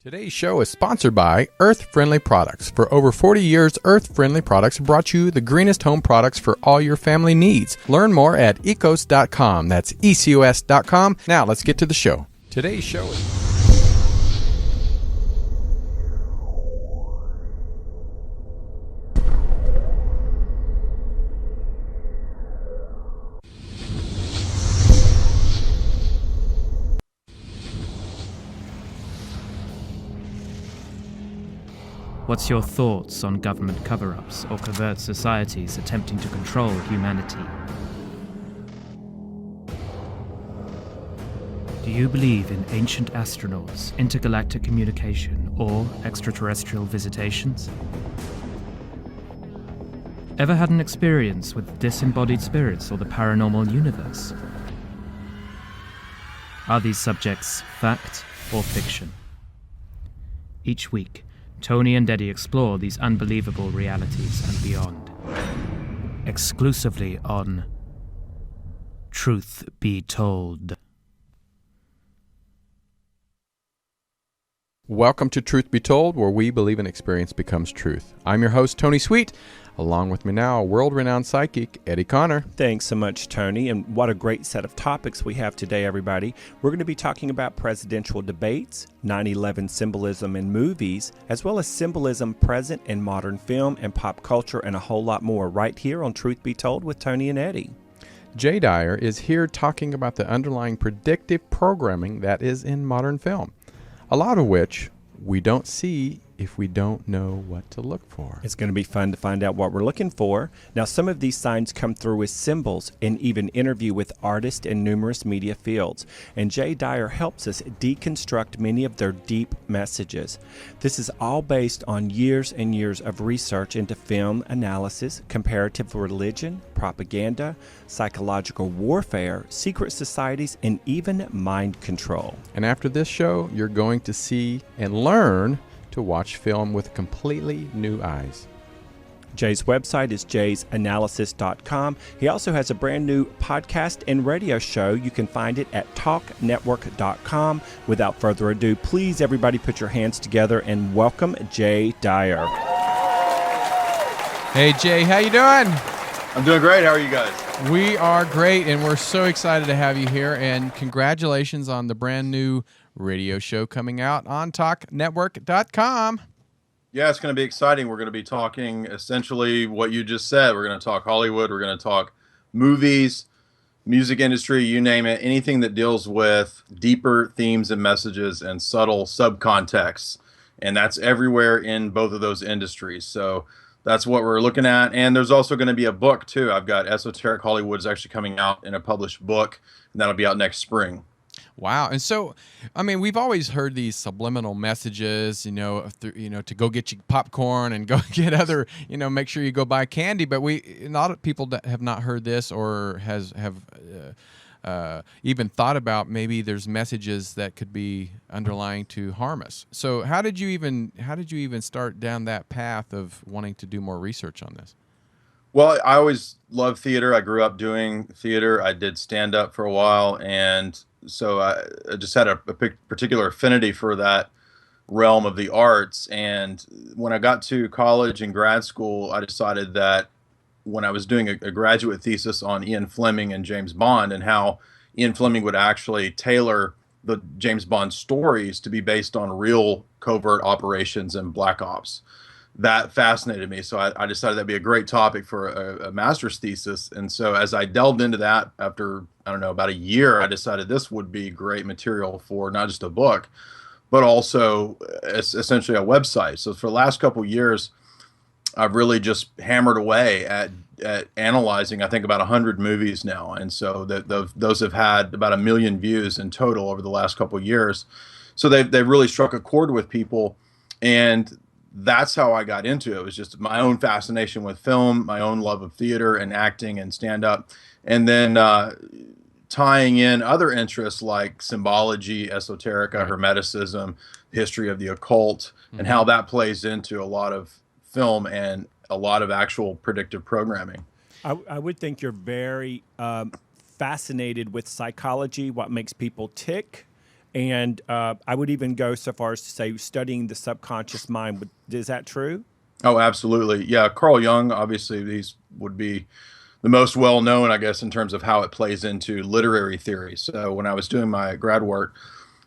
Today's show is sponsored by Earth Friendly Products. For over 40 years, Earth Friendly Products brought you the greenest home products for all your family needs. Learn more at ecos.com. That's ecos.com. Now, let's get to the show. Today's show is... What's your thoughts on government cover-ups or covert societies attempting to control humanity? Do you believe in ancient astronauts, intergalactic communication, or extraterrestrial visitations? Ever had an experience with disembodied spirits or the paranormal universe? Are these subjects fact or fiction? Each week, Tony and Eddie explore these unbelievable realities and beyond. Exclusively on Truth Be Told. Welcome to Truth Be Told, where we believe an experience becomes truth. I'm your host, Tony Sweet. Along with me now, world-renowned psychic, Eddie Connor. Thanks so much, Tony, and what a great set of topics we have today, everybody. We're going to be talking about presidential debates, 9/11 symbolism in movies, as well as symbolism present in modern film and pop culture, and a whole lot more right here on Truth Be Told with Tony and Eddie. Jay Dyer is here talking about the underlying predictive programming that is in modern film, a lot of which we don't see if we don't know what to look for. It's going to be fun to find out what we're looking for. Now, some of these signs come through as symbols and even interview with artists in numerous media fields. And Jay Dyer helps us deconstruct many of their deep messages. This is all based on years and years of research into film analysis, comparative religion, propaganda, psychological warfare, secret societies, and even mind control. And after this show, you're going to see and learn to watch film with completely new eyes. Jay's website is jaysanalysis.com. He also has a brand new podcast and radio show. You can find it at talknetwork.com. Without further ado, please everybody put your hands together and welcome Jay Dyer. Hey Jay, how you doing? I'm doing great. How are you guys? We are great, and we're so excited to have you here, and congratulations on the brand new radio show coming out on talknetwork.com. Yeah, it's going to be exciting. We're going to be talking essentially what you just said. We're going to talk Hollywood. We're going to talk movies, music industry, you name it, anything that deals with deeper themes and messages and subtle subcontexts. And that's everywhere in both of those industries. So that's what we're looking at. And there's also going to be a book, too. I've got Esoteric Hollywood is actually coming out in a published book, and that'll be out next spring. Wow. And so, I mean, we've always heard these subliminal messages, to go get you popcorn and go get other, make sure you go buy candy. But a lot of people that have not heard this or have even thought about maybe there's messages that could be underlying to harm us. So how did you even start down that path of wanting to do more research on this? Well, I always loved theater. I grew up doing theater. I did stand up for a while, and so I just had a particular affinity for that realm of the arts. And when I got to college and grad school, I decided that when I was doing a graduate thesis on Ian Fleming and James Bond and how Ian Fleming would actually tailor the James Bond stories to be based on real covert operations and black ops. That fascinated me. So I decided that'd be a great topic for a master's thesis. And so as I delved into that after, about a year, I decided this would be great material for not just a book, but also essentially a website. So for the last couple of years, I've really just hammered away at analyzing, I think, about 100 movies now. And so those have had about 1 million views in total over the last couple of years. So they've really struck a chord with people. And that's how I got into it. It was just my own fascination with film, my own love of theater and acting and stand-up. And then tying in other interests like symbology, esoterica, hermeticism, history of the occult, and how that plays into a lot of film and a lot of actual predictive programming. I would think you're very fascinated with psychology, what makes people tick, And I would even go so far as to say studying the subconscious mind. Is that true? Oh, absolutely. Yeah, Carl Jung, obviously, these would be the most well known, I guess, in terms of how it plays into literary theory. So when I was doing my grad work,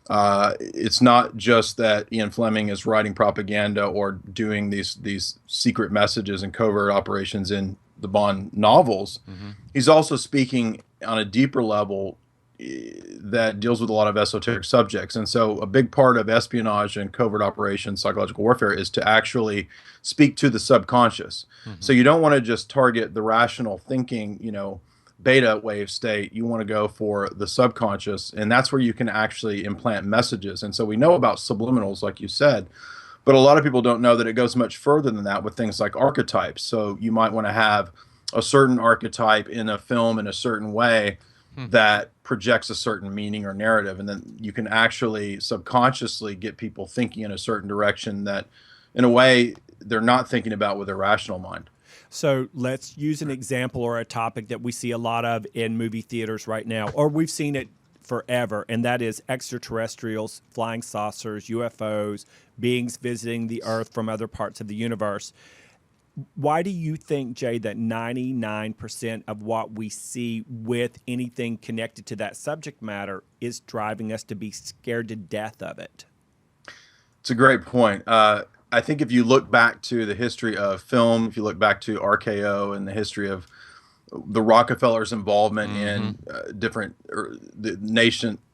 it's not just that Ian Fleming is writing propaganda or doing these secret messages and covert operations in the Bond novels. He's also speaking on a deeper level that deals with a lot of esoteric subjects. And so a big part of espionage and covert operations, psychological warfare, is to actually speak to the subconscious. So you don't want to just target the rational thinking, beta wave state. You want to go for the subconscious, and that's where you can actually implant messages. And so we know about subliminals, like you said, but a lot of people don't know that it goes much further than that with things like archetypes. So you might want to have a certain archetype in a film in a certain way that projects a certain meaning or narrative, and then you can actually subconsciously get people thinking in a certain direction that, in a way, they're not thinking about with their rational mind. So let's use an example or a topic that we see a lot of in movie theaters right now, or we've seen it forever, and that is extraterrestrials, flying saucers, UFOs, beings visiting the Earth from other parts of the universe. Why do you think, Jay, that 99% of what we see with anything connected to that subject matter is driving us to be scared to death of it? It's a great point. I think if you look back to the history of film, if you look back to RKO and the history of the Rockefellers' involvement in the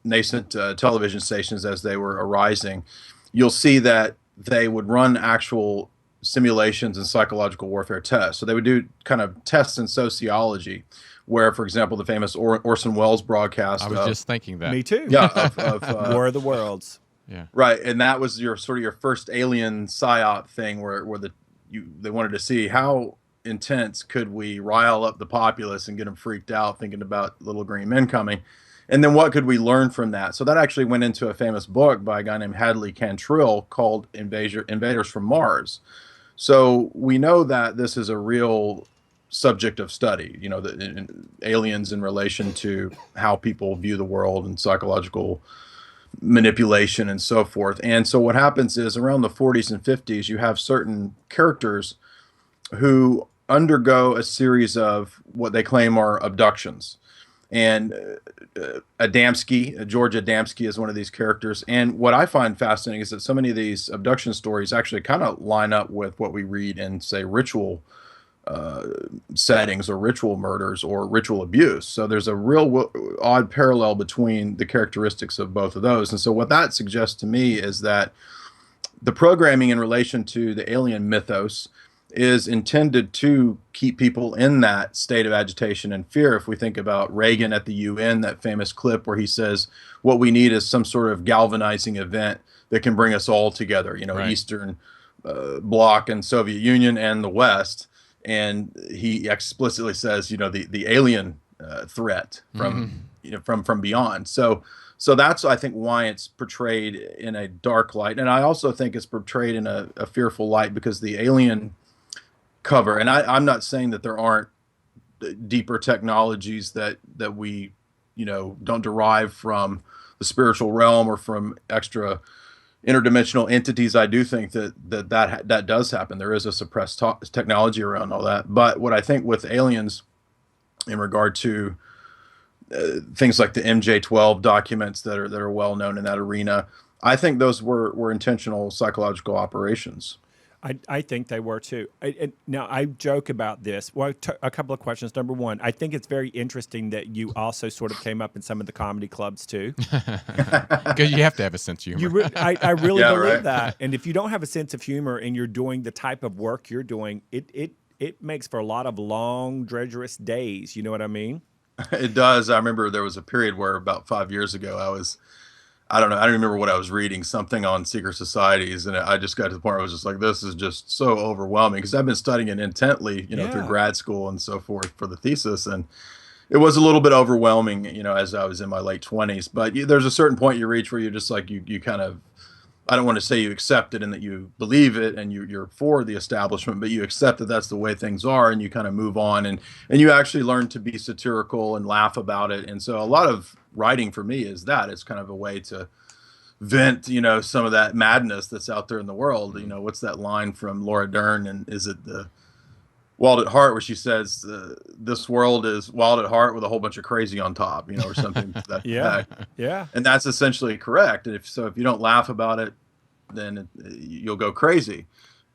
nascent television stations as they were arising, you'll see that they would run actual simulations and psychological warfare tests. So they would do kind of tests in sociology, where, for example, the famous Orson Welles broadcast. I was just thinking that. Me too. Yeah, of War of the Worlds. Yeah. Right, and that was your first alien psyop thing, where they wanted to see how intense could we rile up the populace and get them freaked out, thinking about little green men coming, and then what could we learn from that? So that actually went into a famous book by a guy named Hadley Cantrill called Invaders from Mars. So we know that this is a real subject of study, aliens in relation to how people view the world and psychological manipulation and so forth. And so what happens is around the 40s and 50s, you have certain characters who undergo a series of what they claim are abductions. And George Adamski is one of these characters. And what I find fascinating is that so many of these abduction stories actually kind of line up with what we read in, say, ritual settings or ritual murders or ritual abuse. So there's a real odd parallel between the characteristics of both of those. And so what that suggests to me is that the programming in relation to the alien mythos is intended to keep people in that state of agitation and fear. If we think about Reagan at the UN, that famous clip where he says, what we need is some sort of galvanizing event that can bring us all together, right. Eastern Bloc and Soviet Union and the West. And he explicitly says, the alien threat from, from beyond. So that's, I think, why it's portrayed in a dark light. And I also think it's portrayed in a fearful light because the alien cover, and I'm not saying that there aren't deeper technologies that we, don't derive from the spiritual realm or from extra interdimensional entities. I do think that does happen. There is a suppressed technology around all that. But what I think with aliens in regard to things like the MJ-12 documents that are well known in that arena, I think those were intentional psychological operations. I think they were too. Now, I joke about this. Well, a couple of questions. Number one, I think it's very interesting that you also sort of came up in some of the comedy clubs too. Because you have to have a sense of humor. I really believe that. And if you don't have a sense of humor and you're doing the type of work you're doing, it makes for a lot of long, drudgerous days. You know what I mean? It does. I remember there was a period where about 5 years ago, I don't remember what I was reading, something on secret societies, and I just got to the point where I was just like, this is just so overwhelming, because I've been studying it intently, through grad school and so forth for the thesis, and it was a little bit overwhelming, as I was in my late 20s. But there's a certain point you reach where you're just like, you kind of, I don't want to say you accept it and that you believe it and you're for the establishment, but you accept that that's the way things are, and you kind of move on, and you actually learn to be satirical and laugh about it. And so a lot of writing for me is that it's kind of a way to vent, some of that madness that's out there in the world. What's that line from Laura Dern? And is it the Wild at Heart, where she says, "This world is wild at heart with a whole bunch of crazy on top," or something to that Yeah. effect. Yeah. And that's essentially correct. And if you don't laugh about it, then you'll go crazy.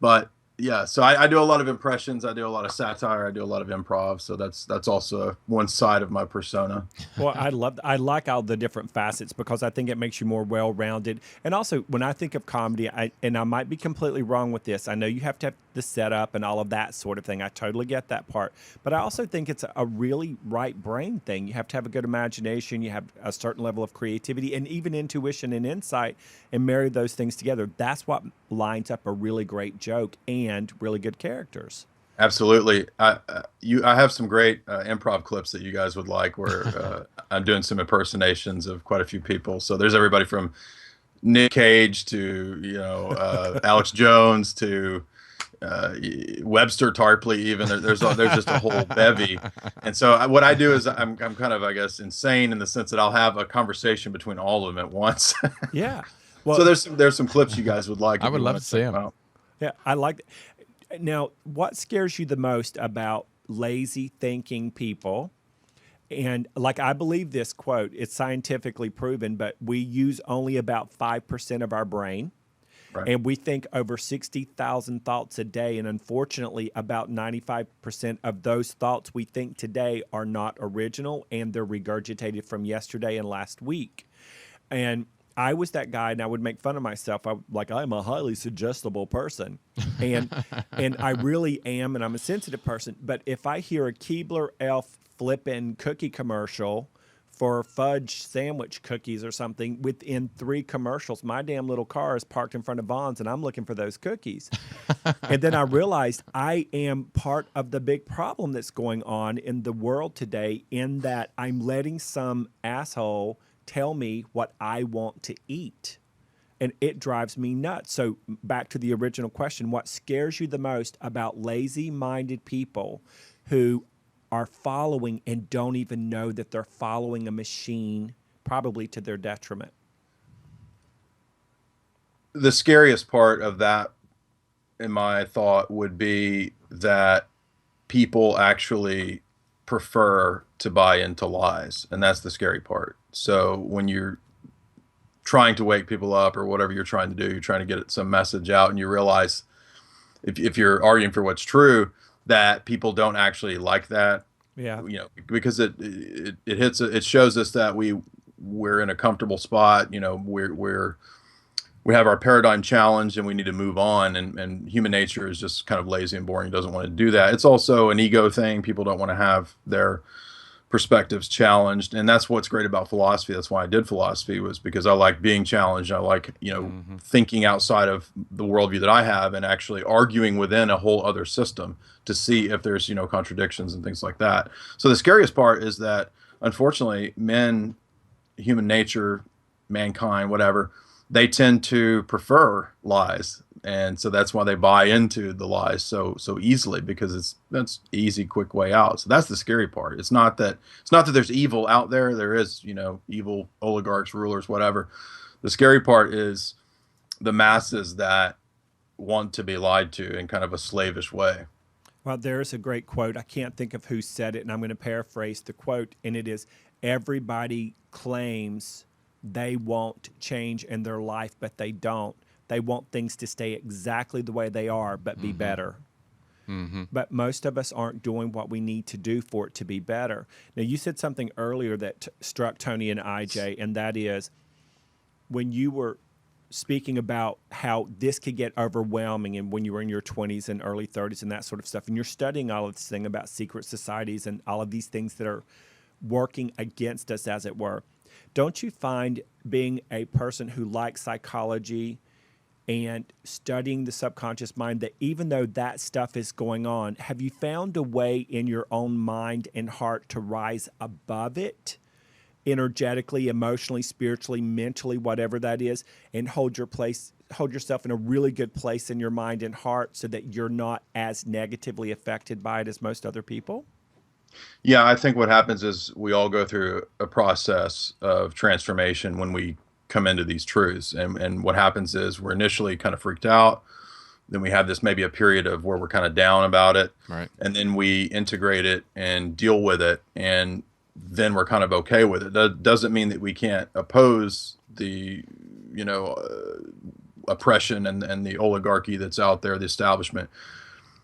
But yeah, so I do a lot of impressions. I do a lot of satire. I do a lot of improv. So that's also one side of my persona. Well, I like all the different facets because I think it makes you more well-rounded. And also, when I think of comedy, and I might be completely wrong with this. I know you have to have the setup and all of that sort of thing. I totally get that part. But I also think it's a really right brain thing. You have to have a good imagination. You have a certain level of creativity and even intuition and insight, and marry those things together. That's what lines up a really great joke and really good characters. Absolutely. I have some great improv clips that you guys would like, where I'm doing some impersonations of quite a few people. So there's everybody from Nick Cage to Alex Jones to Webster Tarpley. Even there's just a whole bevy. And so what I do is I'm kind of, I guess, insane in the sense that I'll have a conversation between all of them at once. Yeah. Well, so there's some clips you guys would like. I would love to see them. Out. Yeah, I like that. Now, what scares you the most about lazy thinking people? And like, I believe this quote, it's scientifically proven, but we use only about 5% of our brain. Right. And we think over 60,000 thoughts a day. And unfortunately, about 95% of those thoughts we think today are not original, and they're regurgitated from yesterday and last week. And I was that guy, and I would make fun of myself. I'm a highly suggestible person, and I really am, and I'm a sensitive person. But if I hear a Keebler Elf flippin' cookie commercial for fudge sandwich cookies or something, within 3 commercials, my damn little car is parked in front of Vaughn's, and I'm looking for those cookies. And then I realized I am part of the big problem that's going on in the world today, in that I'm letting some asshole tell me what I want to eat. And it drives me nuts. So back to the original question, what scares you the most about lazy-minded people who are following and don't even know that they're following a machine, probably to their detriment? The scariest part of that, in my thought, would be that people actually prefer to buy into lies. And that's the scary part. So when you're trying to wake people up or whatever you're trying to do, you're trying to get some message out, and you realize if you're arguing for what's true, that people don't actually like that. Yeah. Because it shows us that we're in a comfortable spot. We have our paradigm challenged, and we need to move on. And human nature is just kind of lazy and boring. It doesn't want to do that. It's also an ego thing. People don't want to have their perspectives challenged, and that's what's great about philosophy. That's why I did philosophy, was because I like being challenged. I like thinking outside of the worldview that I have, and actually arguing within a whole other system to see if there's contradictions and things like that. So the scariest part is that, unfortunately, human nature, mankind, whatever, they tend to prefer lies. And so that's why they buy into the lies so easily, because that's easy, quick way out. So that's the scary part. It's not that there's evil out there. There is, evil oligarchs, rulers, whatever. The scary part is the masses that want to be lied to in kind of a slavish way. Well, there's a great quote. I can't think of who said it, and I'm going to paraphrase the quote, and it is, everybody claims they want change in their life, but they don't. They want things to stay exactly the way they are, but be better. Mm-hmm. But most of us aren't doing what we need to do for it to be better. Now, you said something earlier that struck Tony and I, Jay, and that is when you were speaking about how this could get overwhelming, and when you were in your 20s and early 30s and that sort of stuff, and you're studying all of this thing about secret societies and all of these things that are working against us, as it were. Don't you find, being a person who likes psychology and studying the subconscious mind, that even though that stuff is going on, have you found a way in your own mind and heart to rise above it, energetically, emotionally, spiritually, mentally, whatever that is, and hold yourself in a really good place in your mind and heart so that you're not as negatively affected by it as most other people? Yeah, I think what happens is we all go through a process of transformation when we come into these truths. And what happens is we're initially kind of freaked out. Then we have this maybe a period of where we're kind of down about it. Right. And then we integrate it and deal with it. And then we're kind of okay with it. That doesn't mean that we can't oppose the, oppression and the oligarchy that's out there, the establishment.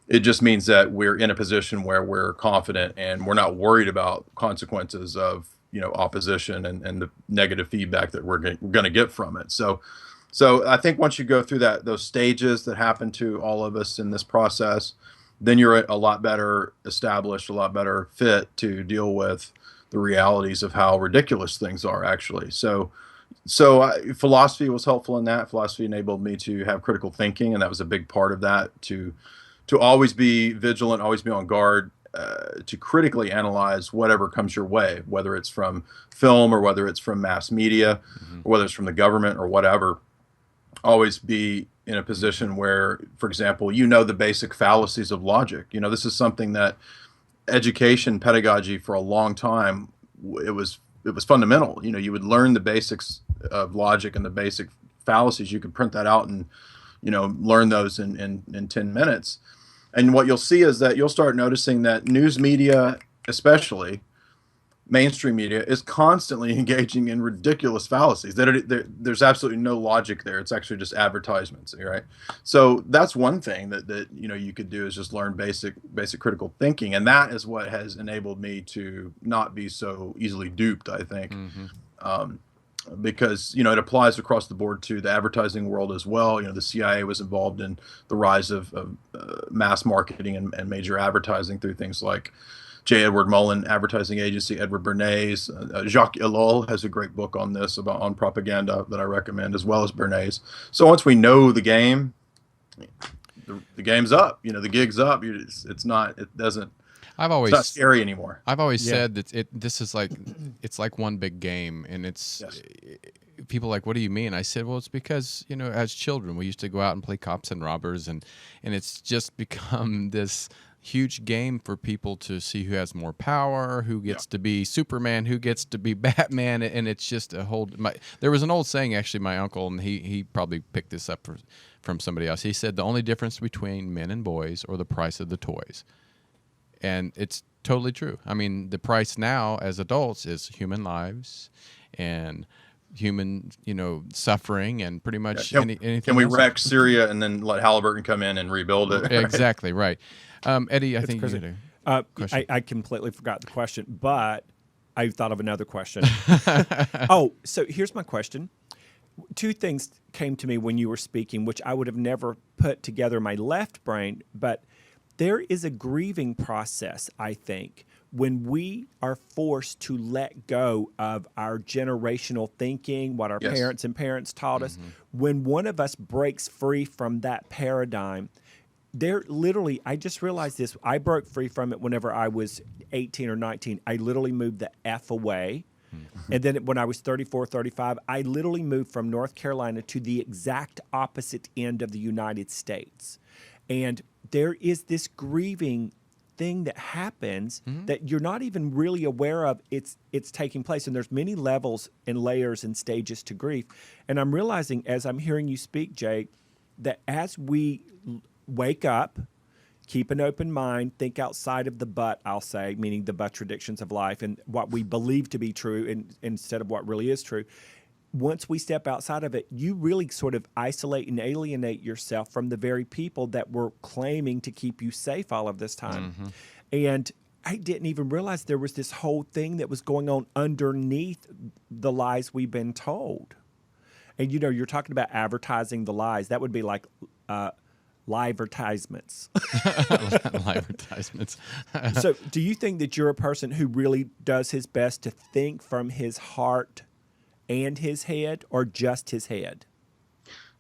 It just means that we're in a position where we're confident and we're not worried about consequences of, opposition and the negative feedback that we're going to get from it. So I think once you go through those stages that happen to all of us in this process, then you're a lot better established, a lot better fit to deal with the realities of how ridiculous things are actually. So philosophy was helpful in that. Philosophy enabled me to have critical thinking, and that was a big part of that, to always be vigilant, always be on guard, to critically analyze whatever comes your way, whether it's from film or whether it's from mass media, or whether it's from the government or whatever. Always be in a position where, for example, the basic fallacies of logic. This is something that education pedagogy for a long time, it was fundamental. You would learn the basics of logic and the basic fallacies. You could print that out and learn those in 10 minutes. And what you'll see is that you'll start noticing that news media, especially mainstream media, is constantly engaging in ridiculous fallacies. There's absolutely no logic there. It's actually just advertisements, right? So that's one thing that you could do, is just learn basic critical thinking, and that is what has enabled me to not be so easily duped, I think. Because it applies across the board to the advertising world as well. The CIA was involved in the rise of mass marketing and major advertising through things like J. Edward Mullen Advertising Agency, Edward Bernays. Jacques Ellul has a great book on this, on propaganda, that I recommend, as well as Bernays. So once we know the game, the game's up. The gig's up. It's not scary anymore. I've always said that this is like, it's like one big game, and it's people are like, what do you mean? I said, well, it's because as children we used to go out and play cops and robbers, and it's just become this huge game for people to see who has more power, who gets to be Superman, who gets to be Batman, and it's just a whole. There was an old saying, actually, my uncle, and he probably picked this up from somebody else. He said the only difference between men and boys or the price of the toys, and it's totally true. I mean, the price now as adults is human lives and human, suffering, and pretty much anything. Can we else. wreck Syria and then let Halliburton come in and rebuild it? Exactly right. Eddie, I think crazy. you I completely forgot the question, but I thought of another question. So here's my question. Two things came to me when you were speaking, which I would have never put together in my left brain, but there is a grieving process, I think, when we are forced to let go of our generational thinking, what our parents and parents taught us. When one of us breaks free from that paradigm, I just realized this. I broke free from it whenever I was 18 or 19. I literally moved the F away. And then when I was 34, 35, I literally moved from North Carolina to the exact opposite end of the United States. And there is this grieving thing that happens that you're not even really aware of. It's taking place. And there's many levels and layers and stages to grief. And I'm realizing, as I'm hearing you speak, Jay, that as we wake up, keep an open mind, think outside of the but, I'll say, meaning the but predictions of life and what we believe to be true instead of what really is true. Once we step outside of it, you really sort of isolate and alienate yourself from the very people that were claiming to keep you safe all of this time. And I didn't even realize there was this whole thing that was going on underneath the lies we've been told. And, you're talking about advertising the lies. That would be like live-ertisements. Live-ertisements. So do you think that you're a person who really does his best to think from his heart and his head, or just his head?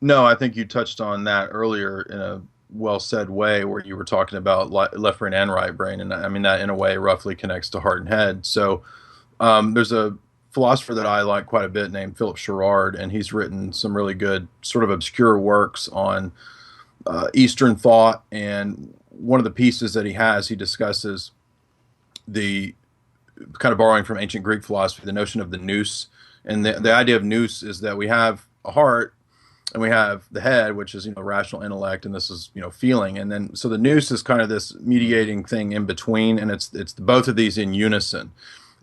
No, I think you touched on that earlier in a well-said way, where you were talking about left brain and right brain, and I mean that in a way roughly connects to heart and head. So there's a philosopher that I like quite a bit named Philip Sherrard, and he's written some really good sort of obscure works on Eastern thought, and one of the pieces that he discusses the kind of borrowing from ancient Greek philosophy, the notion of the nous And the idea of nous is that we have a heart and we have the head, which is, rational intellect, and this is, feeling. And then, so the nous is kind of this mediating thing in between, and it's both of these in unison.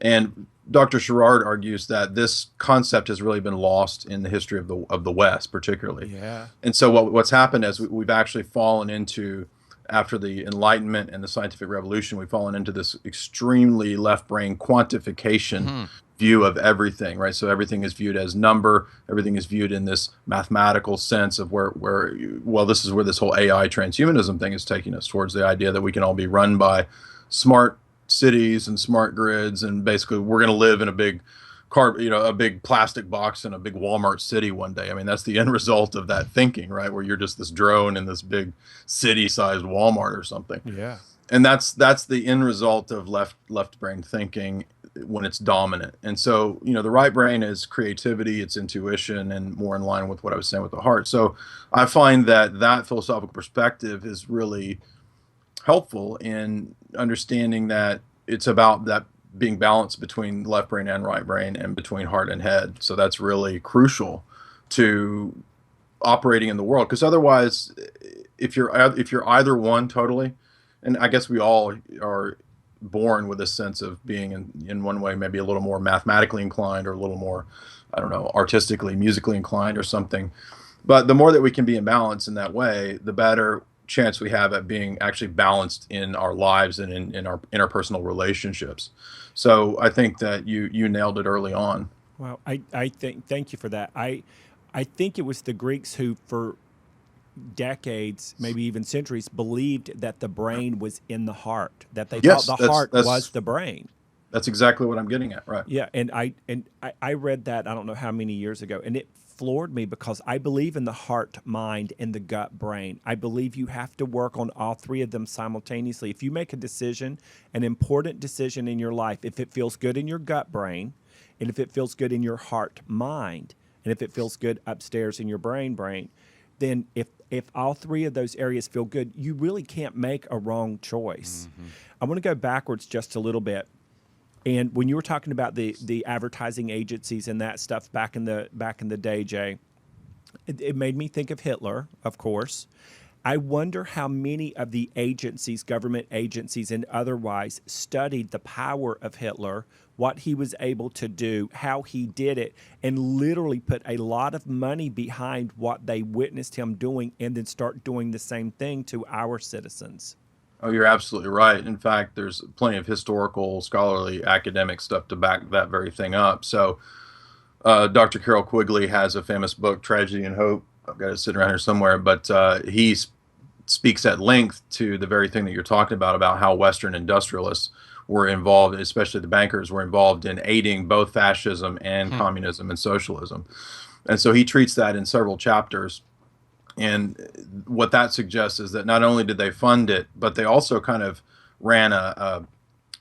And Dr. Sherrard argues that this concept has really been lost in the history of the West, particularly. Yeah. And so what's happened is we've actually fallen into, after the Enlightenment and the scientific revolution, we've fallen into this extremely left brain quantification view of everything, right? So everything is viewed as number, everything is viewed in this mathematical sense of this is where this whole AI transhumanism thing is taking us towards, the idea that we can all be run by smart cities and smart grids, and basically we're going to live in a big a big plastic box in a big Walmart city one day. I mean, that's the end result of that thinking, right? Where you're just this drone in this big city-sized Walmart or something. Yeah. And that's the end result of left brain thinking when it's dominant. And so, the right brain is creativity, it's intuition, and more in line with what I was saying with the heart. So I find that philosophical perspective is really helpful in understanding that it's about that being balanced between left brain and right brain, and between heart and head. So that's really crucial to operating in the world, because otherwise, if you're either one totally, and I guess we all are born with a sense of being in one way maybe a little more mathematically inclined, or a little more, I don't know, artistically, musically inclined or something. But the more that we can be in balance in that way, the better chance we have at being actually balanced in our lives and in our interpersonal relationships. So I think that you nailed it early on. Well, thank you for that. I think it was the Greeks who, for decades, maybe even centuries, believed that the brain was in the heart, that they thought the heart was the brain. That's exactly what I'm getting at, right? Yeah, and I read that, I don't know how many years ago, and it floored me, because I believe in the heart, mind, and the gut brain. I believe you have to work on all three of them simultaneously. If you make a decision, an important decision in your life, if it feels good in your gut brain, and if it feels good in your heart, mind, and if it feels good upstairs in your brain, then if all three of those areas feel good, you really can't make a wrong choice. Mm-hmm. I want to go backwards just a little bit. And when you were talking about the advertising agencies and that stuff back in the day, Jay, it made me think of Hitler, of course. I wonder how many of the agencies, government agencies and otherwise, studied the power of Hitler, what he was able to do, how he did it, and literally put a lot of money behind what they witnessed him doing, and then start doing the same thing to our citizens. Oh, you're absolutely right. In fact, there's plenty of historical, scholarly, academic stuff to back that very thing up. So Dr. Carroll Quigley has a famous book, Tragedy and Hope. I've got it sitting around here somewhere, but he speaks at length to the very thing that you're talking about how Western industrialists were involved, especially the bankers were involved in aiding both fascism and communism and socialism. And so he treats that in several chapters. And what that suggests is that not only did they fund it, but they also kind of ran a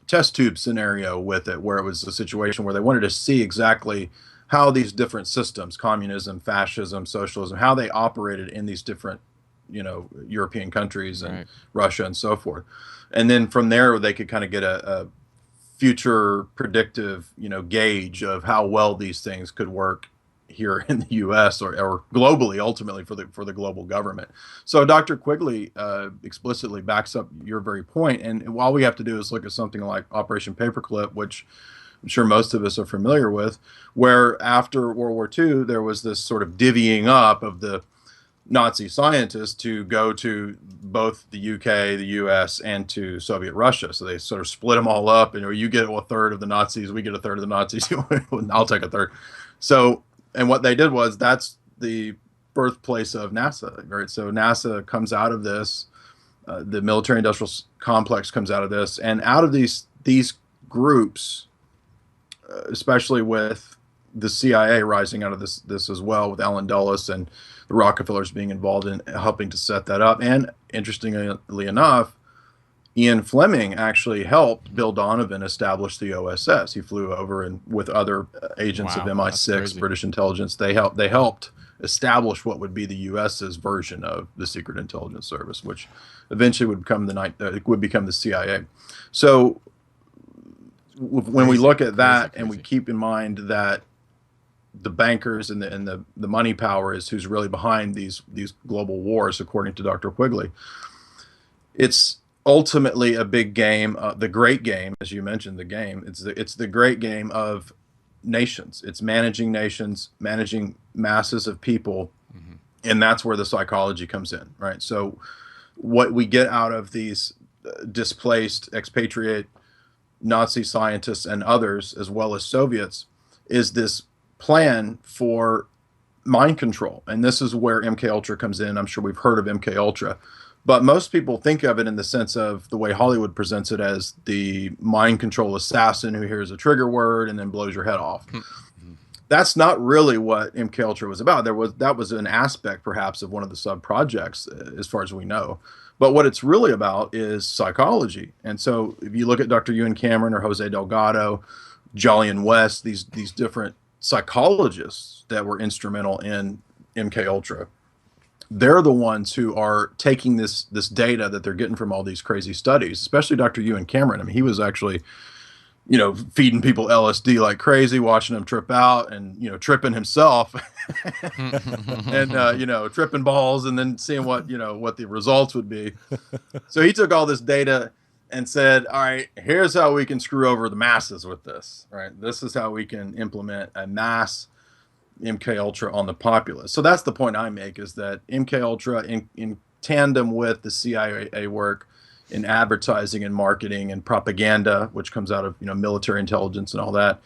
test tube scenario with it, where it was a situation where they wanted to see exactly how these different systems, communism, fascism, socialism, how they operated in these different, European countries and Russia and so forth. And then from there, they could kind of get a future predictive, gauge of how well these things could work here in the U.S. or globally, ultimately for the global government. So Dr. Quigley explicitly backs up your very point. And all we have to do is look at something like Operation Paperclip, which I'm sure most of us are familiar with, where after World War II, there was this sort of divvying up of the Nazi scientists to go to both the UK, the US, and to Soviet Russia. So they sort of split them all up. You get a third of the Nazis, we get a third of the Nazis, I'll take a third. So, and what they did was, that's the birthplace of NASA, right? So NASA comes out of this, the military industrial complex comes out of this, and out of these groups, especially with the CIA rising out of this as well, with Allen Dulles and the Rockefellers being involved in helping to set that up. And interestingly enough, Ian Fleming actually helped Bill Donovan establish the OSS. He flew over and with other agents of MI6, British intelligence, they helped establish what would be the US's version of the Secret Intelligence Service, which eventually would become the CIA. So when we look at that and we keep in mind that the bankers and the money power is who's really behind these global wars, according to Dr. Quigley. It's ultimately a big game, the great game, as you mentioned, the game. It's the great game of nations. It's managing nations, managing masses of people, and that's where the psychology comes in, right? So what we get out of these displaced expatriate Nazi scientists and others, as well as Soviets, is this plan for mind control. And this is where MK Ultra comes in. I'm sure we've heard of MK Ultra, but most people think of it in the sense of the way Hollywood presents it as the mind control assassin who hears a trigger word and then blows your head off. That's not really what MK Ultra was about. That was an aspect perhaps of one of the sub projects, as far as we know. But what it's really about is psychology. And so if you look at Dr. Ewan Cameron or Jose Delgado, Jolyon West, these different psychologists that were instrumental in MK Ultra, they're the ones who are taking this data that they're getting from all these crazy studies, especially Dr. Ewan Cameron. I mean, he was actually, feeding people LSD like crazy, watching them trip out and, tripping himself and, tripping balls and then seeing what the results would be. So he took all this data and said, all right, here's how we can screw over the masses with this, right? This is how we can implement a mass MK Ultra on the populace. So that's the point I make, is that MK Ultra in tandem with the CIA work in advertising and marketing and propaganda, which comes out of military intelligence and all that,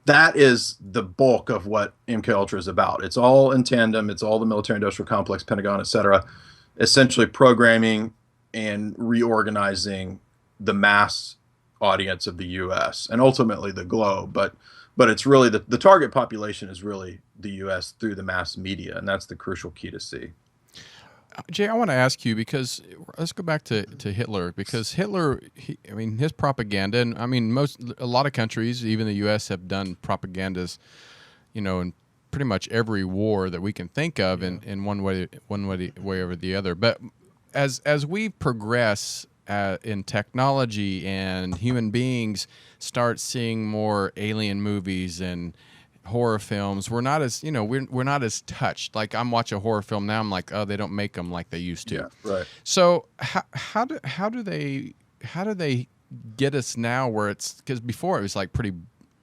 that is the bulk of what MK Ultra is about. It's all in tandem. It's all the military industrial complex, Pentagon, et cetera, essentially programming and reorganizing the mass audience of the U.S. and ultimately the globe. But it's really the target population is really the U.S. through the mass media, and that's the crucial key to see. Jay, I want to ask you, because let's go back to Hitler, because Hitler, his propaganda, and a lot of countries, even the U.S., have done propagandas, in pretty much every war that we can think of, in one way or the other. But as we progress in technology and human beings start seeing more alien movies and horror films, we're not as we're not as touched. Like, I'm watching a horror film now, I'm like, oh, they don't make them like they used to. Yeah, right. So how do they get us now, where it's, because before it was like pretty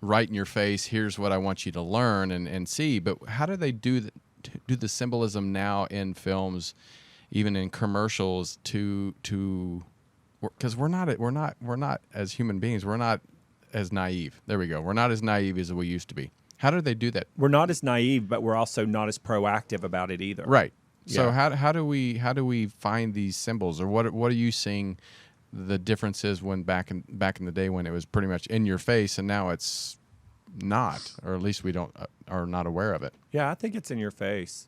right in your face, here's what I want you to learn and see, but how do they do the symbolism now in films, even in commercials, to because we're not as human beings, we're not as naive. There we go. We're not as naive as we used to be. How do they do that? We're not as naive, but we're also not as proactive about it either. Right. So Yeah. how do we find these symbols, or what are you seeing the differences when back in the day when it was pretty much in your face, and now it's not, or at least we don't are not aware of it? Yeah, I think it's in your face.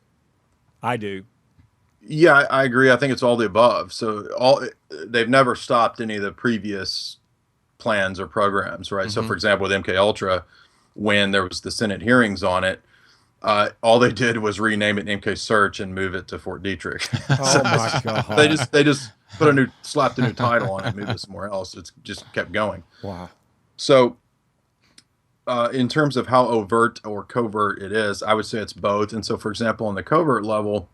I do. Yeah, I agree. I think it's all the above. So they've never stopped any of the previous plans or programs, right? So, for example, with MK Ultra, when there was the Senate hearings on it, all they did was rename it MK Search and move it to Fort Detrick. Oh my God. They just slapped a new title on it, moved it somewhere else. It's just kept going. Wow. So, in terms of how overt or covert it is, I would say it's both. And so, for example, on the covert level,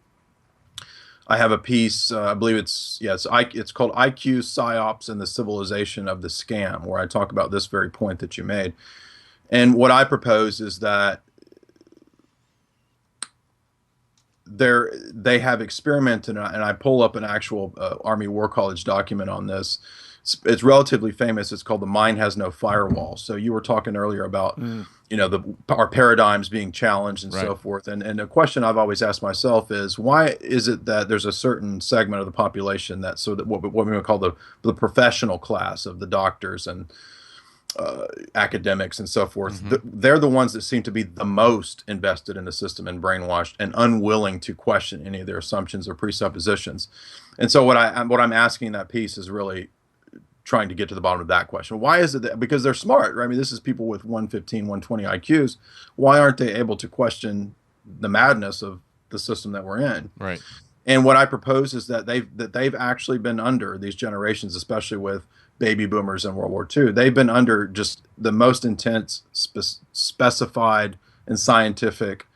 I have a piece, I believe it's called IQ, PsyOps, and the Civilization of the Scam, where I talk about this very point that you made. And what I propose is that they have experimented, and I pull up an actual Army War College document on this. It's relatively famous. It's called The Mind Has No Firewall. So you were talking earlier about, our paradigms being challenged and so forth. And a question I've always asked myself is, why is it that there's a certain segment of the population that, so that what we would call the professional class of the doctors and academics and so forth, they're the ones that seem to be the most invested in the system and brainwashed and unwilling to question any of their assumptions or presuppositions. And so what I'm asking in that piece is really trying to get to the bottom of that question. Why is it that, because they're smart, right? I mean, this is people with 115, 120 IQs. Why aren't they able to question the madness of the system that we're in? Right. And what I propose is that they've actually been under, these generations, especially with baby boomers in World War II, they've been under just the most intense specified and scientific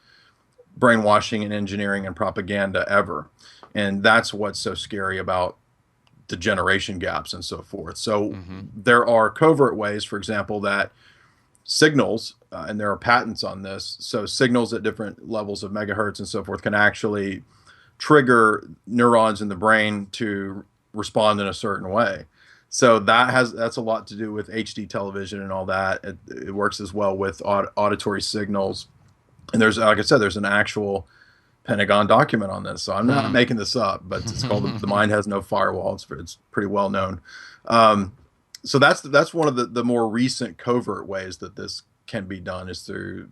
brainwashing and engineering and propaganda ever. And that's what's so scary about the generation gaps and so forth. So there are covert ways, for example, that signals, and there are patents on this, so signals at different levels of megahertz and so forth can actually trigger neurons in the brain to respond in a certain way. So that's a lot to do with HD television and all that. It works as well with auditory signals. And there's, like I said, there's an actual Pentagon document on this. So I'm not making this up, but it's called The Mind Has No Firewall. It's pretty well known. So that's one of the more recent covert ways that this can be done, is through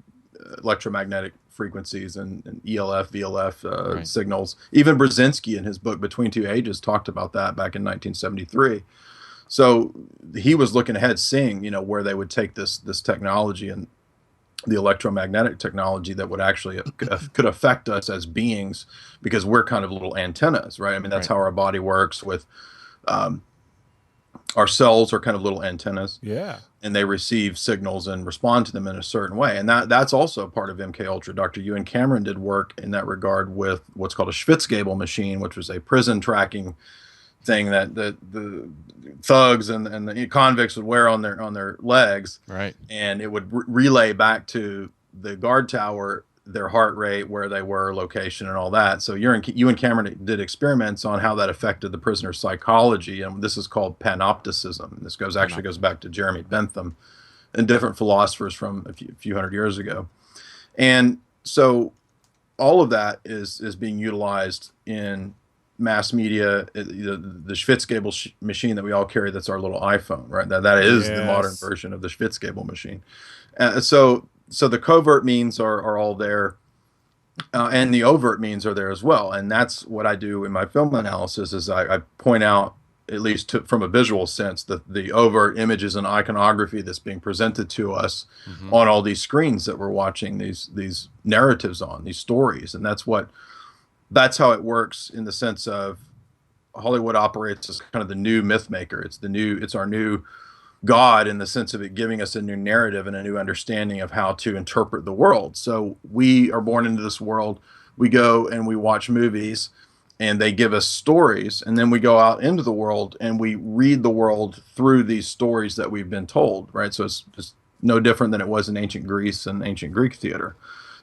electromagnetic frequencies and ELF, VLF signals. Even Brzezinski in his book Between Two Ages talked about that back in 1973. So he was looking ahead, seeing, where they would take this technology and the electromagnetic technology that would actually could affect us as beings, because we're kind of little antennas, right? I mean, that's how our body works with our cells are kind of little antennas. Yeah. And they receive signals and respond to them in a certain way. And that's also part of MK Ultra. Dr. Ewan Cameron did work in that regard with what's called a Schwitzgebel machine, which was a prison tracking thing that the thugs and the convicts would wear on their legs, right? And it would relay back to the guard tower their heart rate, where they were, location, and all that. So Ewan Cameron did experiments on how that affected the prisoner's psychology, and this is called panopticism. This goes back to Jeremy Bentham and different philosophers from a few hundred years ago. And so all of that is being utilized in mass media. The Schwitzgebel machine that we all carry, that's our little iPhone, right? That is the modern version of the Schwitzgebel machine. So the covert means are all there, and the overt means are there as well. And that's what I do in my film analysis, is I point out, at least from a visual sense, the overt images and iconography that's being presented to us on all these screens that we're watching these narratives on, these stories. And that's how it works, in the sense of Hollywood operates as kind of the new myth maker. It's our new God, in the sense of it giving us a new narrative and a new understanding of how to interpret the world. So we are born into this world, we go and we watch movies, and they give us stories, and then we go out into the world and we read the world through these stories that we've been told, right? So it's just no different than it was in ancient Greece and ancient Greek theater.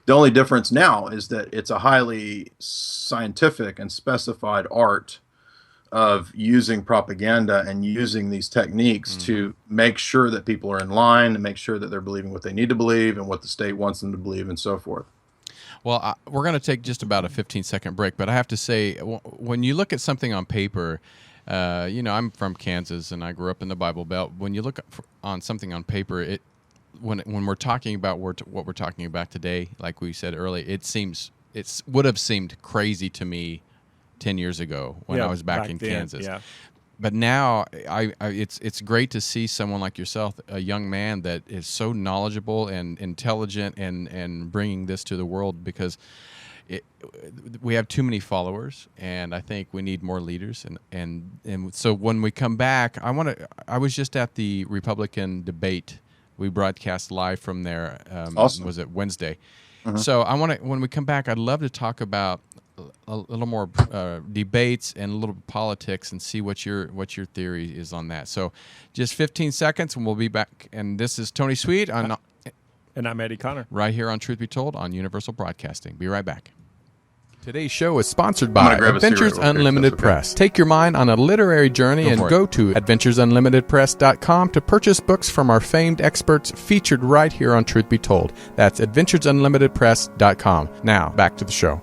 The only difference now is that it's a highly scientific and specified art of using propaganda and using these techniques to make sure that people are in line, and make sure that they're believing what they need to believe and what the state wants them to believe, and so forth. Well, we're going to take just about a 15-second break, but I have to say, when you look at something on paper, I'm from Kansas and I grew up in the Bible Belt. When you look on something on paper, when we're talking about what we're talking about today, like we said earlier, it would have seemed crazy to me 10 years ago when I was back in Kansas. Yeah. But now it's great to see someone like yourself, a young man that is so knowledgeable and intelligent and bringing this to the world, because we have too many followers, and I think we need more leaders. And so when we come back, I was just at the Republican debate. We broadcast live from there. Awesome. Was it Wednesday? So when we come back, I'd love to talk about a little more debates and a little politics, and see what your theory is on that. So just 15 seconds and we'll be back. And this is Tony Sweet. And I'm Eddie Connor. Right here on Truth Be Told on Universal Broadcasting. Be right back. Today's show is sponsored by Adventures Unlimited Press. Take your mind on a literary journey and go to adventuresunlimitedpress.com to purchase books from our famed experts featured right here on Truth Be Told. That's adventuresunlimitedpress.com. Now, back to the show.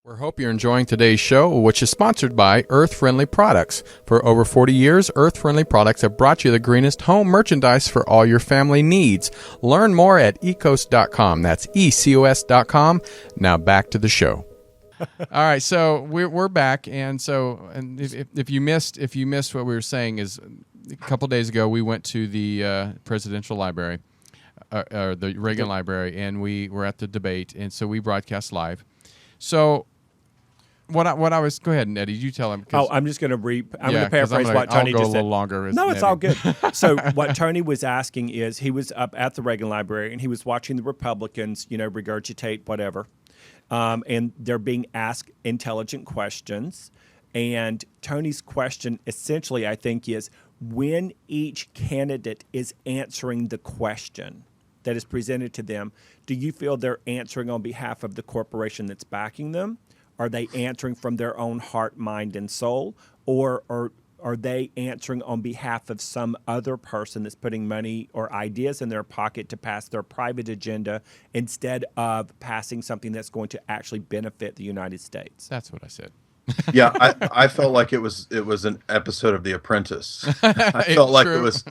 We hope you're enjoying today's show, which is sponsored by Earth Friendly Products. For over 40 years, Earth Friendly Products have brought you the greenest home merchandise for all your family needs. Learn more at ecos.com. That's ecos.com. Now back to the show. All right, so we're back, and if you missed what we were saying, is a couple days ago we went to the presidential library, the Reagan Library, and we were at the debate, and so we broadcast live. So what I was. Go ahead, Eddie. You tell him. Oh, I'm just going to paraphrase what Tony just just said. A little longer. No, it's all good. So what Tony was asking is, he was up at the Reagan Library and he was watching the Republicans, regurgitate whatever, and they're being asked intelligent questions. And Tony's question, essentially, I think, is when each candidate is answering the question that is presented to them, do you feel they're answering on behalf of the corporation that's backing them? Are they answering from their own heart, mind, and soul? Or are they answering on behalf of some other person that's putting money or ideas in their pocket to pass their private agenda instead of passing something that's going to actually benefit the United States? That's what I said. Yeah, I felt like it was an episode of The Apprentice. I felt like it was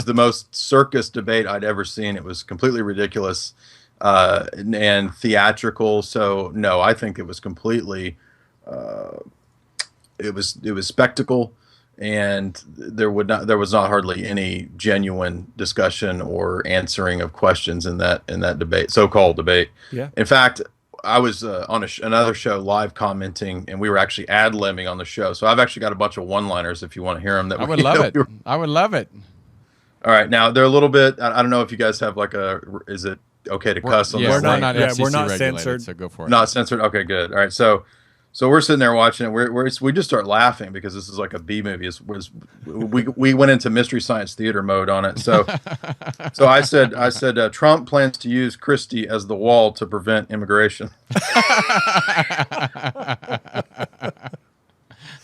the most circus debate I'd ever seen. It was completely ridiculous and theatrical. So no, I think it was completely it was spectacle, and there was not hardly any genuine discussion or answering of questions in that debate, so-called debate. Yeah. In fact, I was on another show live commenting, and we were actually ad-libbing on the show. So I've actually got a bunch of one-liners if you want to hear them. I would love it. I would love it. All right. Now, they're a little bit, I don't know if you guys have is it okay to cuss on this? We're not FCC we're not regulated, censored. so go for it. Not censored? Okay, good. All right. So we're sitting there watching it. We just start laughing because this is like a B movie. We went into Mystery Science Theater mode on it. So I said Trump plans to use Christie as the wall to prevent immigration.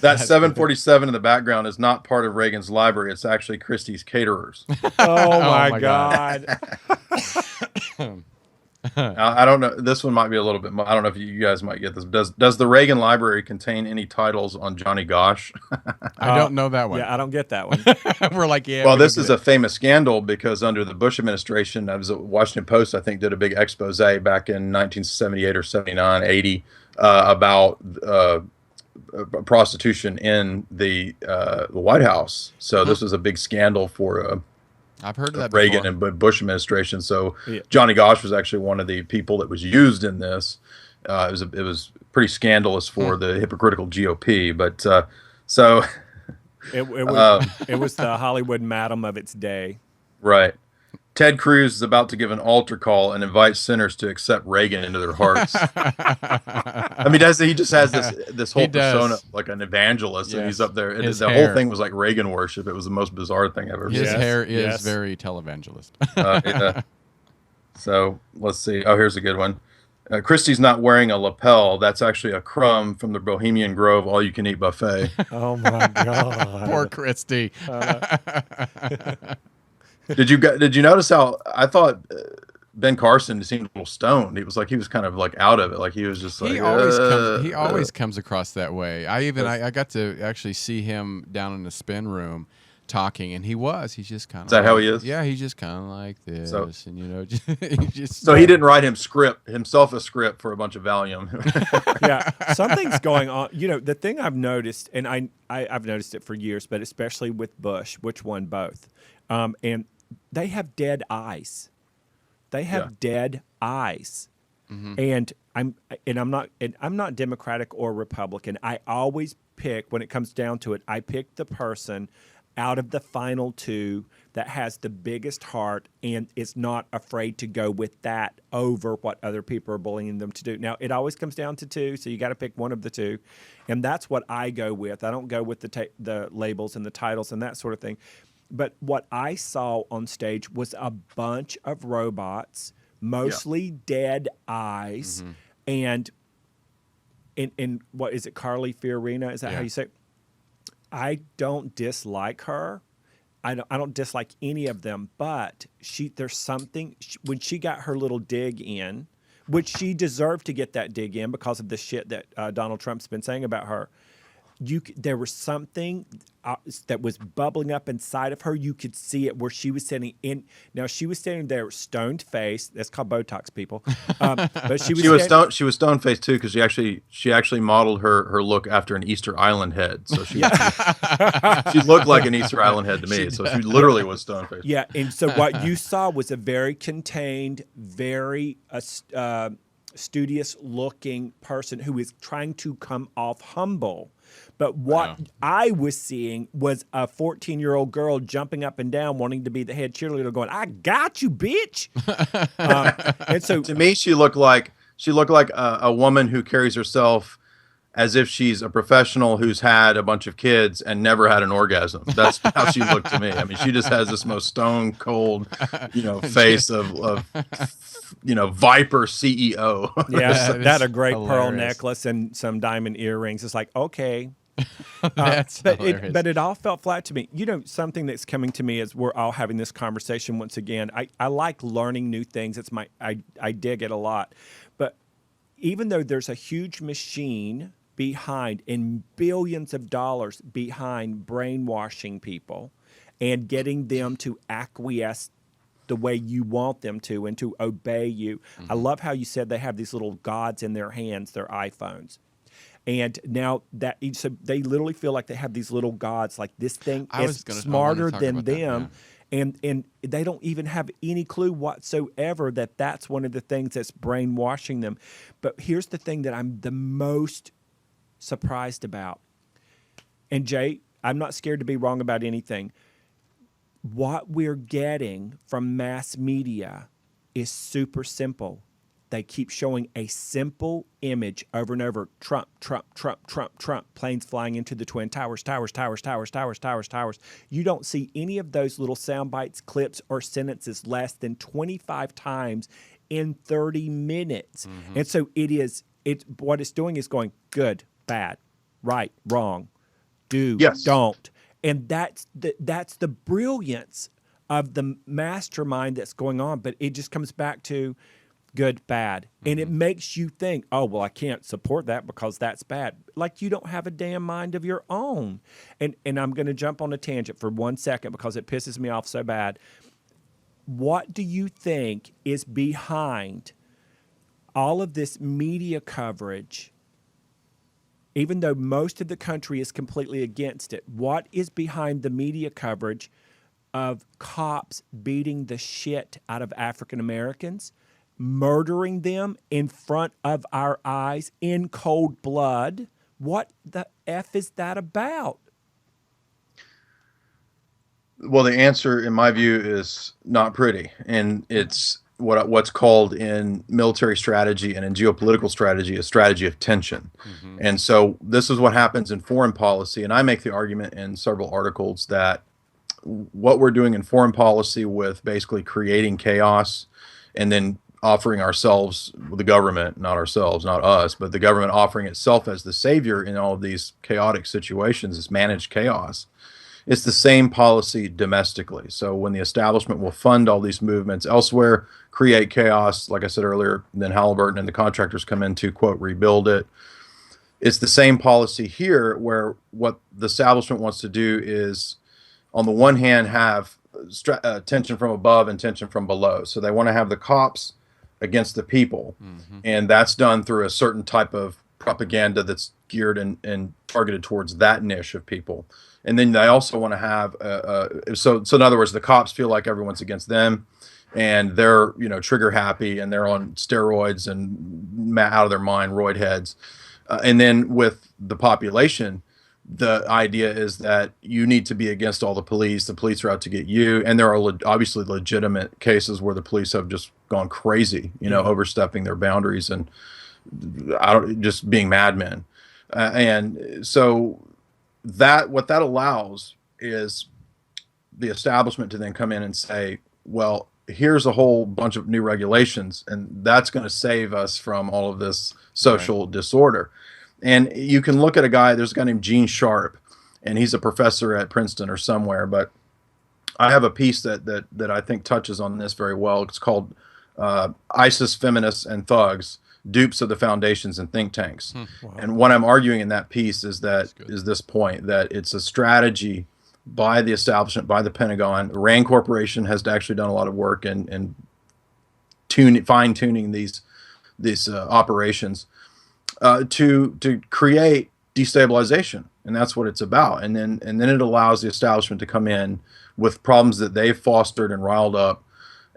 That 747 in the background is not part of Reagan's library. It's actually Christie's caterers. Oh my God. I don't know. This one might be a little bit. I don't know if you guys might get this. Does the Reagan Library contain any titles on Johnny Gosh? I don't know that one. Yeah, I don't get that one. We're like, yeah. Well, this is a famous scandal because under the Bush administration, I was at Washington Post, I think, did a big expose back in 1978 or 79, 80 about prostitution in the White House. So this was a big scandal for I've heard of that Reagan before. and Bush administration. So Yeah. Johnny Gosh was actually one of the people that was used in this. It was pretty scandalous for the hypocritical GOP. But so It was the Hollywood madam of its day. right. Ted Cruz is about to give an altar call and invite sinners to accept Reagan into their hearts. I mean, he just has this whole persona like an evangelist, and he's up there. The whole thing was like Reagan worship. It was the most bizarre thing I've ever seen. His hair is very televangelist. Yeah. So let's see. Oh, here's a good one. Christie's not wearing a lapel. That's actually a crumb from the Bohemian Grove all-you-can-eat buffet. Oh my God. Poor Christie. Did you notice how I thought Ben Carson seemed a little stoned? He was kind of like out of it. Like he was just like He always comes across that way. I got to actually see him down in the spin room talking, and he's just kind of. Is that how he is? Yeah, he's just kind of like this, So- and So he didn't write himself a script for a bunch of Valium. Yeah, something's going on. The thing I've noticed, and I've noticed it for years, but especially with Bush, which one? Both, and they have dead eyes. They have dead eyes, and I'm not Democratic or Republican. I always pick, when it comes down to it, I pick the person out of the final two that has the biggest heart and is not afraid to go with that over what other people are bullying them to do. Now, it always comes down to two, so you got to pick one of the two, and that's what I go with. I don't go with the labels and the titles and that sort of thing. But what I saw on stage was a bunch of robots, mostly dead eyes, and in what is it, Carly Fiorina? Is that how you say it? I don't dislike her. I don't dislike any of them, but there's something when she got her little dig in, which she deserved to get that dig in because of the shit that Donald Trump's been saying about her. There was something that was bubbling up inside of her. You could see it where she was standing in. Now she was standing there, stoned faced. That's called Botox, people. But she was stone faced too because she actually modeled her look after an Easter Island head. So she looked like an Easter Island head to me. So she literally was stone faced. Yeah, and so what you saw was a very contained, very studious looking person who is trying to come off humble. But what I was seeing was a 14-year-old girl jumping up and down, wanting to be the head cheerleader, going, "I got you, bitch!" And so, To me, she looked like a woman who carries herself as if she's a professional who's had a bunch of kids and never had an orgasm. That's how she looked to me. I mean, she just has this most stone cold, face of Viper CEO. yeah, that a great hilarious. pearl necklace and some diamond earrings. It's like, okay. That's hilarious. But it all felt flat to me. Something that's coming to me as we're all having this conversation once again. I like learning new things. It's I dig it a lot. But even though there's a huge machine behind and billions of dollars behind brainwashing people and getting them to acquiesce the way you want them to and to obey you. Mm-hmm. I love how you said they have these little gods in their hands, their iPhones. And now so they literally feel like they have these little gods, like this thing is smarter than them. And they don't even have any clue whatsoever that that's one of the things that's brainwashing them. But here's the thing that I'm the most surprised about. And Jay, I'm not scared to be wrong about anything. What we're getting from mass media is super simple. They keep showing a simple image over and over. Trump, Trump, Trump, Trump, Trump. Planes flying into the Twin Towers, towers, towers, towers, towers, towers, towers. You don't see any of those little sound bites, clips, or sentences less than 25 times in 30 minutes. Mm-hmm. And so what it's doing is going good, bad, right, wrong, do, don't. And that's the brilliance of the mastermind that's going on. But it just comes back to good, bad. Mm-hmm. And it makes you think, oh, well, I can't support that because that's bad. Like you don't have a damn mind of your own. And I'm going to jump on a tangent for 1 second because it pisses me off so bad. What do you think is behind all of this media coverage, even though most of the country is completely against it? What is behind the media coverage of cops beating the shit out of African Americans, murdering them in front of our eyes in cold blood? What the F is that about? Well, the answer, in my view, is not pretty, and it's what's called in military strategy and in geopolitical strategy a strategy of tension. Mm-hmm. And so this is what happens in foreign policy, and I make the argument in several articles that what we're doing in foreign policy with basically creating chaos and then offering ourselves, the government, not ourselves, not us, but the government offering itself as the savior in all of these chaotic situations, this managed chaos. It's the same policy domestically. So when the establishment will fund all these movements elsewhere, create chaos, like I said earlier, then Halliburton and the contractors come in to, quote, rebuild it. It's the same policy here where what the establishment wants to do is, on the one hand, have tension from above and tension from below. So they want to have the cops against the people. Mm-hmm. And that's done through a certain type of propaganda that's geared and targeted towards that niche of people. And then they also want to have so in other words, the cops feel like everyone's against them, and they're trigger happy and they're on steroids and out of their mind, roid heads. And then with the population, the idea is that you need to be against all the police. The police are out to get you, and there are obviously legitimate cases where the police have just gone crazy, overstepping their boundaries and just being madmen. And so what that allows is the establishment to then come in and say, well, here's a whole bunch of new regulations, and that's going to save us from all of this social disorder. And you can look at there's a guy named Gene Sharp, and he's a professor at Princeton or somewhere, but I have a piece that I think touches on this very well. It's called ISIS, Feminists, and Thugs, Dupes of the Foundations and Think Tanks. Wow. And what I'm arguing in that piece is this point, that it's a strategy by the establishment, by the Pentagon. RAND Corporation has actually done a lot of work in fine-tuning these operations to create destabilization, and that's what it's about. And then it allows the establishment to come in with problems that they've fostered and riled up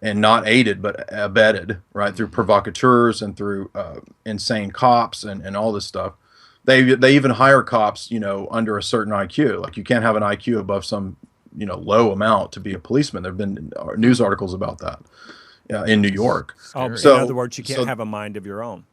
and not aided but abetted, right, through provocateurs and through insane cops and all this stuff. They even hire cops, under a certain IQ. Like, you can't have an IQ above some, low amount to be a policeman. There've been news articles about that in New York. Oh, So, in other words, you can't have a mind of your own.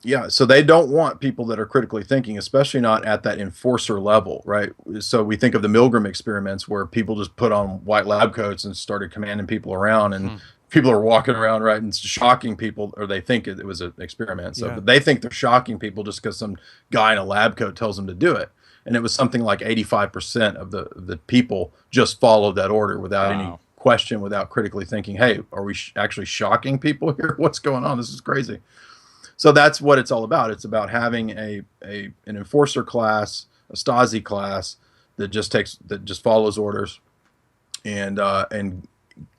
Yeah, so they don't want people that are critically thinking, especially not at that enforcer level, right? So we think of the Milgram experiments where people just put on white lab coats and started commanding people around, and people are walking around, right, and shocking people, or they think it was an experiment. So but they think they're shocking people just because some guy in a lab coat tells them to do it. And it was something like 85% of the people just followed that order without any question, without critically thinking, hey, are we actually shocking people here? What's going on? This is crazy. So that's what it's all about. It's about having an enforcer class, a Stasi class that just follows orders and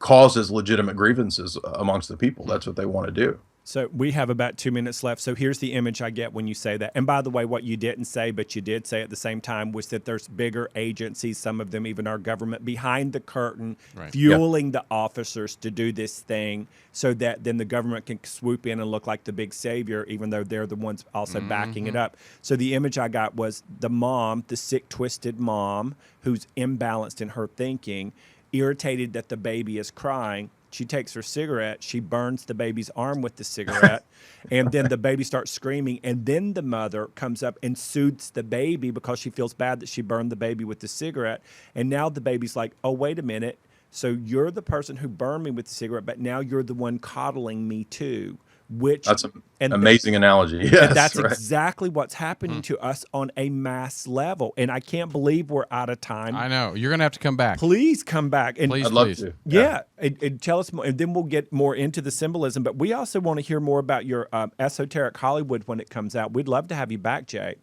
causes legitimate grievances amongst the people. That's what they want to do. So we have about 2 minutes left. So here's the image I get when you say that. And by the way, what you didn't say, but you did say at the same time, was that there's bigger agencies, some of them even our government, behind the curtain, fueling the officers to do this thing so that then the government can swoop in and look like the big savior, even though they're the ones also backing it up. So the image I got was the mom, the sick, twisted mom, who's imbalanced in her thinking, irritated that the baby is crying. She takes her cigarette, she burns the baby's arm with the cigarette, and then the baby starts screaming, and then the mother comes up and soothes the baby because she feels bad that she burned the baby with the cigarette. And now the baby's like, oh, wait a minute. So you're the person who burned me with the cigarette, but now you're the one coddling me too. That's an amazing analogy. Yes, and that's exactly what's happening to us on a mass level. And I can't believe we're out of time. I know. You're going to have to come back. Please come back. And please, I'd love to. Yeah. And tell us more. And then we'll get more into the symbolism. But we also want to hear more about your Esoteric Hollywood when it comes out. We'd love to have you back, Jay.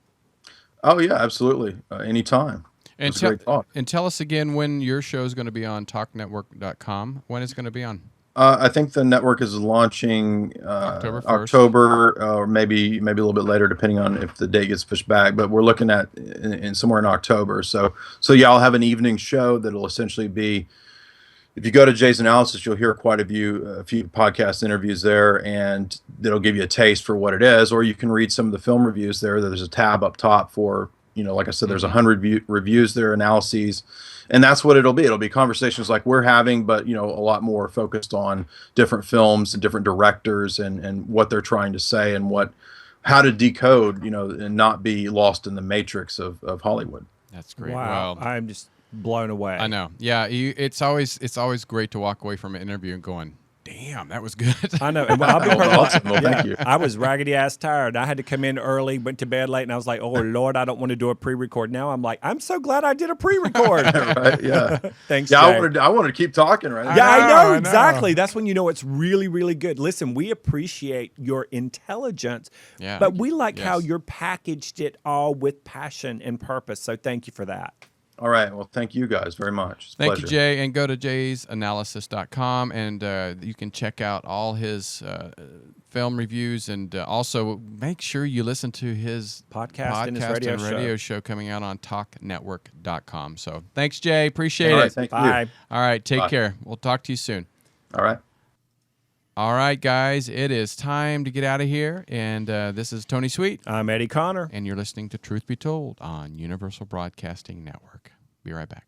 Oh, yeah, absolutely. Anytime. And tell us again when your show is going to be on talknetwork.com, when it's going to be on. I think the network is launching October, or maybe a little bit later, depending on if the date gets pushed back. But we're looking at in somewhere in October. So yeah, I'll have an evening show that'll essentially be. If you go to Jay's Analysis, you'll hear quite a few podcast interviews there, and that'll give you a taste for what it is. Or you can read some of the film reviews there. There's a tab up top for, like I said, there's 100 reviews there, analyses. And that's what it'll be. It'll be conversations like we're having, but, a lot more focused on different films and different directors and what they're trying to say and how to decode, and not be lost in the matrix of Hollywood. That's great. Wow. Well, I'm just blown away. I know. Yeah. It's always great to walk away from an interview and going, damn, that was good. I know. And I'll be awesome. Well, thank you. I was raggedy ass tired. I had to come in early, went to bed late, and I was like, oh, Lord, I don't want to do a pre-record. Now I'm like, I'm so glad I did a pre-record. Right, yeah. Thanks, yeah, Jay. I wanted to keep talking, right? Yeah, I know, exactly. That's when you know it's really, really good. Listen, we appreciate your intelligence, but we like how you're packaged it all with passion and purpose. So thank you for that. All right. Well, thank you guys very much. It's a Thank pleasure. you, Jay. And go to jaysanalysis.com, and you can check out all his film reviews. And also make sure you listen to his podcast and his radio show coming out on talknetwork.com. So thanks, Jay. Appreciate all right, it. Thank Bye. you. All right. Take Bye. care. We'll talk to you soon. All right. All right, guys. It is time to get out of here. And this is Tony Sweet. I'm Eddie Connor. And you're listening to Truth Be Told on Universal Broadcasting Network. Be right back.